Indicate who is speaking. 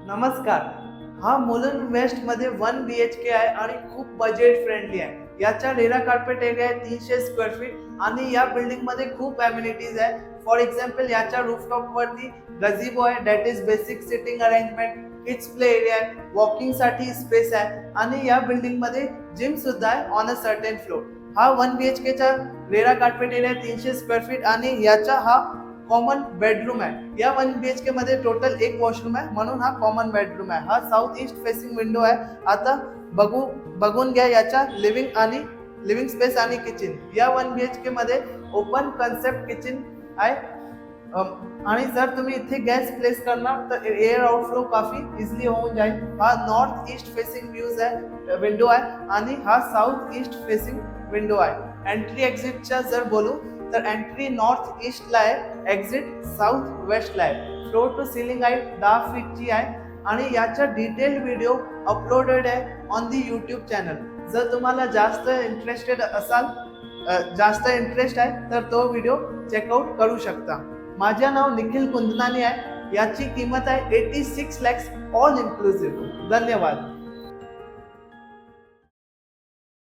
Speaker 1: नमस्कार. हा मुलुंड वेस्ट मध्ये 1 BHK आहे आणि खूप बजेट फ्रेंडली आहे. याचा रेरा कार्पेट एरिया आहे 300 स्क्वेअर फीट आणि या बिल्डिंग मध्ये खूप अम्युनिटीज आहे. फॉर एक्झाम्पल याच्या रूफटॉप वरती गझिबो आहे, that is basic sitting arrangement, kids play area आहे, वॉकिंग साठी स्पेस आहे आणि या बिल्डिंग मध्ये जिम सुद्धा आहे ऑन अ सर्टेन फ्लोर. हा 1 BHK चा RERA carpet area 300 square feet आणि याचा हा कॉमन बेडरूम आहे. या 1 BHK मध्ये टोटल एक वॉशरूम आहे, म्हणून हा कॉमन बेडरूम आहे. हा साऊथ ईस्ट फेसिंग विंडो आहे. आता बघून घ्या याच्या लिव्हिंग स्पेस आणि किचन. या 1 BHK मध्ये ओपन कन्सेप्ट किचन आहे आणि जर तुम्ही इथे गॅस प्लेस करणार तर एअर आउटफ्लो काफी इझिली होऊन जाईल. हा नॉर्थ ईस्ट फेसिंग विंडो आहे आणि हा साऊथ ईस्ट फेसिंग विंडो आहे. एंट्री एक्झिटच्या जर बोलू तर एंट्री नॉर्थ ईस्टला आहे, एक्झिट साऊथ वेस्टला आहे. फ्लोर टू सिलिंग हाईट 10 फीटची आहे आणि याचा डिटेल्ड व्हिडिओ अपलोडेड आहे ऑन दी यूट्यूब चॅनल. जर तुम्हाला जास्त इंटरेस्ट आहे तर तो व्हिडिओ चेकआउट करू शकता. माझे नाव निखिल कुंदनानी आहे. याची किंमत आहे 86 lakhs ऑल इन्क्लुसिव्ह. धन्यवाद.